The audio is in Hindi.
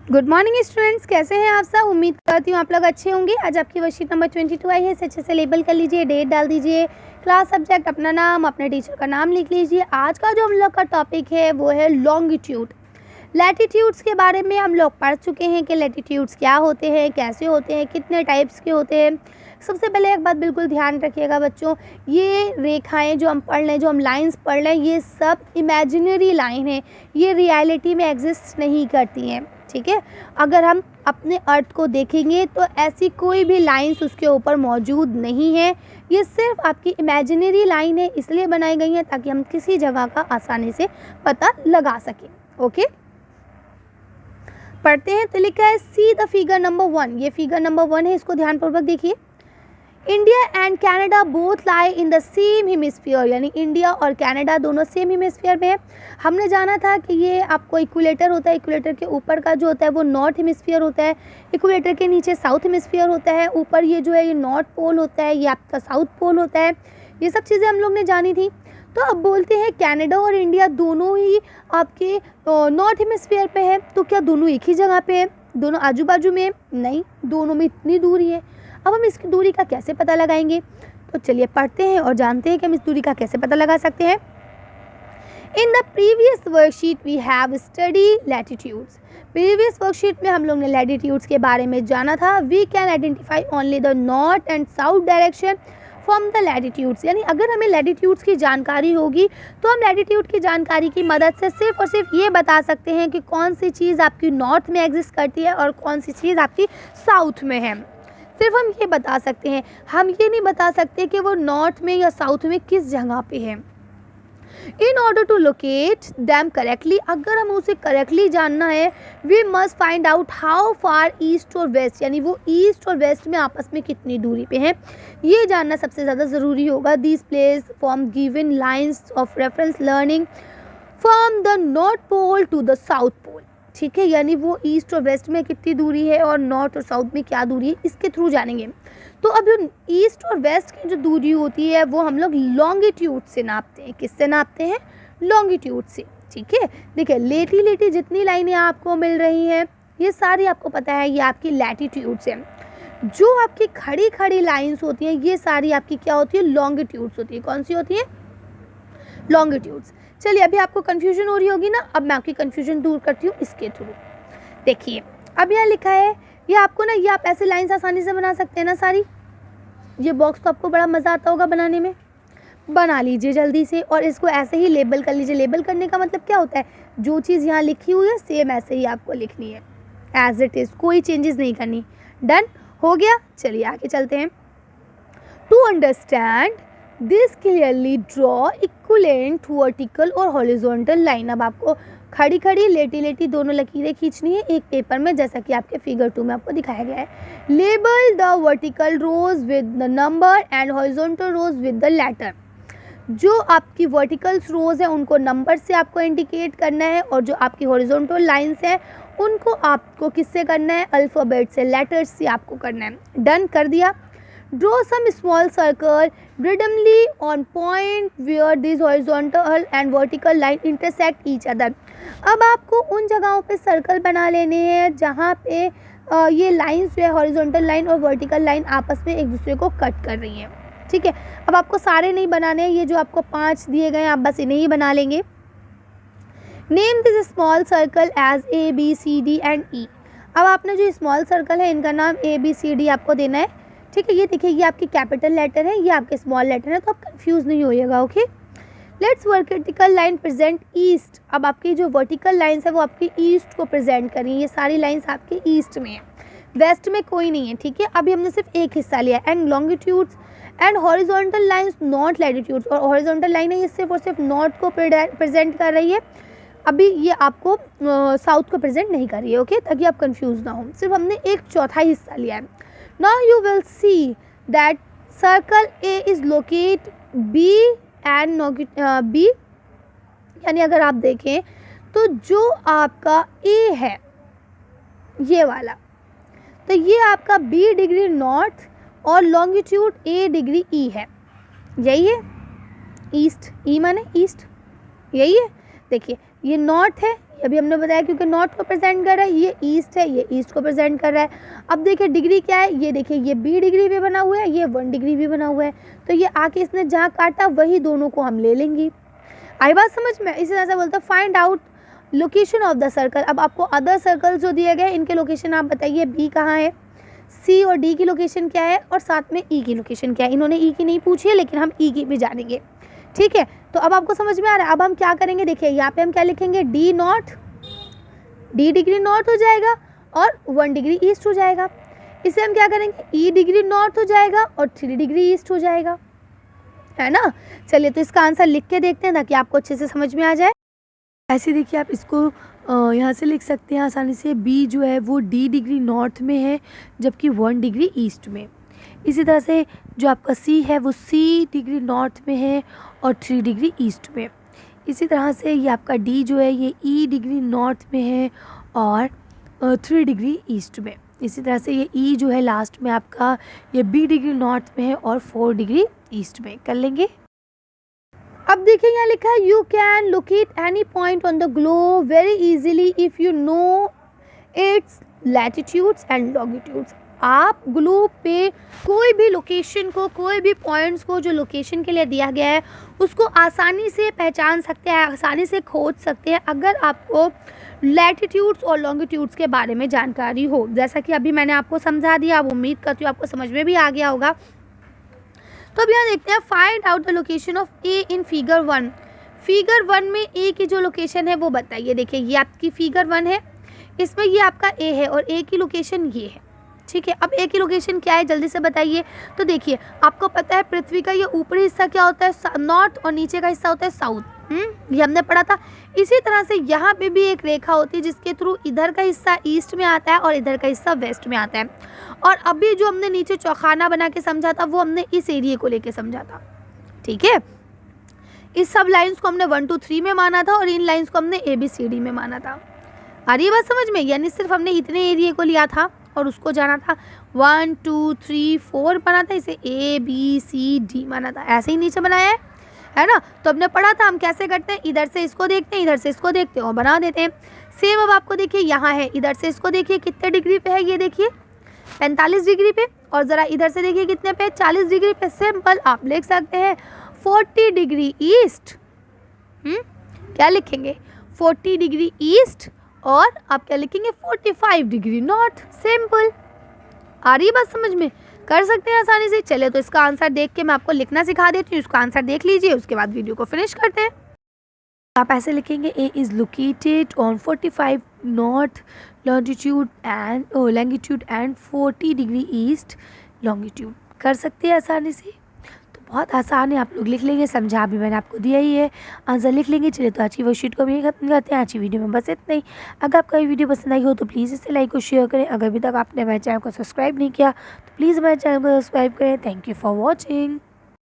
गुड मॉर्निंग स्टूडेंट्स, कैसे हैं आप सब। उम्मीद करती हूँ आप लोग अच्छे होंगे। आज आपकी वर्कशीट नंबर 22 आई है। इसे अच्छे से लेबल कर लीजिए, डेट डाल दीजिए, क्लास सब्जेक्ट, अपना नाम, अपने टीचर का नाम लिख लीजिए। आज का जो हम लोग का टॉपिक है वो है लॉन्गिट्यूड। लैटिट्यूड्स के बारे में हम लोग पढ़ चुके हैं कि लैटिट्यूड्स क्या होते हैं, कैसे होते हैं, कितने टाइप्स के होते हैं। सबसे पहले एक बात बिल्कुल ध्यान रखिएगा बच्चों, ये रेखाएं जो हम पढ़ लें, जो हम लाइंस पढ़ लें, ये सब इमेजिनरी लाइन है, ये रियलिटी में एग्जिस्ट नहीं करती हैं। ठीक है, अगर हम अपने अर्थ को देखेंगे तो ऐसी कोई भी लाइंस उसके ऊपर मौजूद नहीं है। ये सिर्फ आपकी इमेजिनरी लाइन है, इसलिए बनाई गई है ताकि हम किसी जगह का आसानी से पता लगा सकें। ओके, पढ़ते हैं। तो लिखा है सी द फिगर नंबर 1। ये फिगर नंबर 1 है, इसको ध्यानपूर्वक देखिए। India and Canada both lie in the same hemisphere, यानी इंडिया और कनाडा दोनों सेम हेमिस्फीयर में है। हमने जाना था कि ये आपको इक्वेटर होता है, इक्वेटर के ऊपर का जो होता है वो नॉर्थ हेमिस्फीयर होता है, इक्वेटर के नीचे साउथ हेमिस्फीयर होता है, ऊपर ये जो है ये नॉर्थ पोल होता है, ये आपका साउथ पोल होता है। ये सब चीज़ें हम लोग ने जानी थी। तो अब बोलते हैं कनाडा और इंडिया दोनों ही आपके नॉर्थ हेमिस्फीयर पे है, तो क्या दोनों एक ही जगह पे है, दोनों आजू बाजू में? नहीं, दोनों में इतनी दूरी है। अब हम इसकी दूरी का कैसे पता लगाएंगे? तो चलिए पढ़ते हैं और जानते हैं कि हम इस दूरी का कैसे पता लगा सकते हैं। In the previous worksheet we have study latitudes. Previous worksheet में हम लोग ने लैटिट्यूड्स के बारे में जाना था। We can identify only the north and south direction from the latitudes, यानी अगर हमें लैटिट्यूड्स की जानकारी होगी तो हम लैटिट्यूड की जानकारी की मदद से सिर्फ और सिर्फ ये बता सकते हैं कि कौन सी चीज़ आपकी नॉर्थ में एग्जिस्ट करती है और कौन सी चीज़ आपकी साउथ में है। सिर्फ हम ये बता सकते हैं, हम ये नहीं बता सकते कि वो नॉर्थ में या साउथ में किस जगह पे है। In order to locate them correctly, अगर हमें उसे करेक्टली जानना है, we must find out how far east और वेस्ट, यानी वो ईस्ट और वेस्ट में आपस में कितनी दूरी पे हैं, ये जानना सबसे ज़्यादा ज़रूरी होगा। This place form given lines of reference learning from the north pole to the south pole. ठीक है, यानी वो ईस्ट और वेस्ट में कितनी दूरी है और नॉर्थ और साउथ में क्या दूरी है, इसके थ्रू जानेंगे। तो अब जो ईस्ट और वेस्ट की जो दूरी होती है वो हम लोग लॉन्गिट्यूड से नापते हैं। किससे नापते हैं? लॉन्गिट्यूड से। ठीक है, देखिए लेटी लेटी जितनी लाइनें आपको मिल रही हैं ये सारी आपको पता है ये आपकी लैटिट्यूड से। जो आपकी खड़ी खड़ी लाइन्स होती हैं ये सारी आपकी क्या होती है? लॉन्गिट्यूड्स होती है। कौन सी होती है? लॉन्गिट्यूड्स। चलिए, अभी आपको कन्फ्यूजन हो रही होगी ना, अब मैं आपकी कन्फ्यूजन दूर करती हूँ इसके थ्रू। देखिए अब यहाँ लिखा है, ये आपको ना, ये आप ऐसे लाइन्स आसानी से बना सकते हैं ना सारी। ये बॉक्स तो आपको बड़ा मज़ा आता होगा बनाने में, बना लीजिए जल्दी से और इसको ऐसे ही लेबल कर लीजिए। लेबल करने का मतलब क्या होता है? जो चीज़ यहाँ लिखी हुई है सेम ऐसे ही आपको लिखनी है, एज इट इज़, कोई चेंजेस नहीं करनी। डन हो गया, चलिए आगे चलते हैं। To understand this clearly draw equivalent vertical और हॉरिजॉन्टल लाइन। अब आपको खड़ी खड़ी लेटी लेटी दोनों लकीरें खींचनी है एक पेपर में, जैसा कि आपके फिगर 2 में आपको दिखाया गया है। Label the vertical rows with the number and horizontal rows with the letter. जो आपकी वर्टिकल्स रोज है उनको नंबर से आपको इंडिकेट करना है और जो आपकी हॉरिजॉन्टल लाइंस है उनको आपको किससे करना है? अल्फ़ाबेट से, लेटर्स से आपको करना है। डन कर दिया। Draw some small circle randomly on point where these horizontal and vertical line intersect each other. अब आपको उन जगहों पे सर्कल बना लेने हैं जहाँ पे ये लाइंस जो है हॉरिजॉन्टल लाइन और वर्टिकल लाइन आपस में एक दूसरे को कट कर रही हैं। ठीक है, अब आपको सारे नहीं बनाने हैं, ये जो आपको 5 दिए गए हैं आप बस इन्हें ही बना लेंगे। Name this small circle as A, B, C, D and E। अब आपने जो स्मॉल सर्कल है इनका नाम A, B, C, D आपको देना है। ठीक है, ये देखिए ये आपकी कैपिटल लेटर है, ये आपके स्मॉल लेटर है, तो आप कंफ्यूज नहीं होइएगा। Okay, let's vertical line present east. अब आपकी जो वर्टिकल लाइंस है वो आपकी ईस्ट को प्रेजेंट कर रही है। ये सारी लाइंस आपके ईस्ट में है, वेस्ट में कोई नहीं है। ठीक है, अभी हमने सिर्फ एक हिस्सा लिया। And longitudes and horizontal lines not latitudes, और हॉरिजॉन्टल लाइन है ये सिर्फ और सिर्फ नॉर्थ को प्रेजेंट कर रही है, अभी ये आपको साउथ को प्रेजेंट नहीं कर रही है। ओके, ताकि आप कंफ्यूज ना हो, सिर्फ हमने एक चौथा हिस्सा लिया है। Now you will see that circle A is located B and B, यानी अगर आप देखें तो जो आपका A है ये वाला, तो ये आपका B डिग्री नॉर्थ और लॉन्गिट्यूड A डिग्री E है, यही है। ईस्ट, E माने ईस्ट, यही है। देखिए ये नॉर्थ है, ये अभी हमने बताया क्योंकि नॉर्थ को प्रेजेंट कर रहा है, ये ईस्ट है, ये ईस्ट को प्रेजेंट कर रहा है। अब देखिए डिग्री क्या है, ये देखिए ये बी डिग्री भी बना हुआ है, ये 1 डिग्री भी बना हुआ है, तो ये आके इसने जहाँ काटा वही दोनों को हम ले लेंगे। आई बात समझ में? इसी तरह से बोलते हैं find out location of the circle. अब आपको अदर सर्कल जो दिए गए इनके लोकेशन आप बताइए, बी कहाँ है, सी और डी की लोकेशन क्या है, और साथ में ई की लोकेशन क्या है। इन्होंने ई की नहीं पूछी है लेकिन हम ई की भी जानेंगे, ठीक है। तो अब आपको समझ में आ रहा है। अब हम क्या करेंगे, देखिए यहाँ पे हम क्या लिखेंगे, D north, D degree north हो जाएगा और 1 डिग्री ईस्ट हो जाएगा। इसे हम क्या करेंगे, ई डिग्री नॉर्थ हो जाएगा और 3 डिग्री ईस्ट हो जाएगा, है ना। चलिए तो इसका आंसर लिख के देखते हैं ताकि आपको अच्छे से समझ में आ जाए। ऐसे देखिए आप इसको यहाँ से लिख सकते हैं आसानी से, बी जो है वो डी डिग्री नॉर्थ में है जबकि 1 डिग्री ईस्ट में। इसी तरह से जो आपका सी है वो सी डिग्री नॉर्थ में है और 3 डिग्री ईस्ट में। इसी तरह से ये आपका डी जो है ये ई डिग्री नॉर्थ में है और 3 डिग्री ईस्ट में। इसी तरह से ये ई जो है लास्ट में आपका ये बी डिग्री नॉर्थ में है और 4 डिग्री ईस्ट में। कर लेंगे। अब देखिए यहाँ लिखा है you can locate any point on the globe very easily if you know it's latitudes and longitudes. आप ग्लोब पे कोई भी लोकेशन को, कोई भी पॉइंट्स को जो लोकेशन के लिए दिया गया है उसको आसानी से पहचान सकते हैं, आसानी से खोज सकते हैं अगर आपको लैटिट्यूड्स और लॉन्गिट्यूड्स के बारे में जानकारी हो। जैसा कि अभी मैंने आपको समझा दिया, अब उम्मीद करती हूँ आपको समझ में भी आ गया होगा। तो अब यहाँ देखते हैं find out the location of A in figure 1। Figure 1 में ए की जो लोकेशन है वो बताइए। देखिए ये आपकी फिगर 1 है, इसमें ये आपका ए है और ए की लोकेशन ये है, ठीक है। अब ए की लोकेशन क्या है जल्दी से बताइए। तो देखिए आपको पता है पृथ्वी का ये ऊपरी हिस्सा क्या होता है, नॉर्थ, और नीचे का हिस्सा होता है साउथ। ये हमने पढ़ा था। इसी तरह से यहाँ पे भी एक रेखा होती है जिसके थ्रू इधर का हिस्सा ईस्ट में आता है और इधर का हिस्सा वेस्ट में आता है। और अभी जो हमने नीचे चौखाना बना के समझा था वो हमने इस एरिया को लेके समझा था, ठीक है। इस सब लाइंस को हमने 1 2 3 में माना था और इन लाइंस को हमने ABCD में माना था। आ रही है बात समझ में? यानी सिर्फ हमने इतने एरिया को लिया था और उसको जाना था 1 2 3 4 बना था, इसे ABCD माना था। ऐसे ही नीचे बनाया है ना। तो हमने पढ़ा था हम कैसे करते हैं, इधर से इसको देखते हैं, इधर से इसको देखते हैं और बना देते हैं। सेम अब आपको देखिए यहाँ है, इधर से इसको देखिए कितने डिग्री पे है, ये देखिए 45 डिग्री पे, और ज़रा इधर से देखिए कितने पे, 40 डिग्री पे। सिंपल आप लिख सकते हैं 40 डिग्री ईस्ट। क्या लिखेंगे, 40 डिग्री ईस्ट, और आप क्या लिखेंगे 45 डिग्री नॉर्थ। सिंपल। आ रही है बात समझ में? कर सकते हैं आसानी से। चले तो इसका आंसर देख के मैं आपको लिखना सिखा देती हूँ। इसका आंसर देख लीजिए, उसके बाद वीडियो को फिनिश करते हैं। आप ऐसे लिखेंगे A is located on 45 north longitude and 40 degree east longitude. कर सकते हैं आसानी से। तो बहुत आसान है, आप लोग लिख लेंगे, समझा भी मैंने आपको दिया ही है, आंसर लिख लेंगे। चलिए तो आज की वर्कशीट को भी खत्म करते हैं। आज की वीडियो में बस इतना ही। अगर आपका ये वीडियो पसंद आई हो तो प्लीज़ इसे लाइक और शेयर करें। अगर अभी तक आपने हमारे चैनल को सब्सक्राइब नहीं किया तो प्लीज़ हमारे चैनल को सब्सक्राइब करें। Thank you for watching.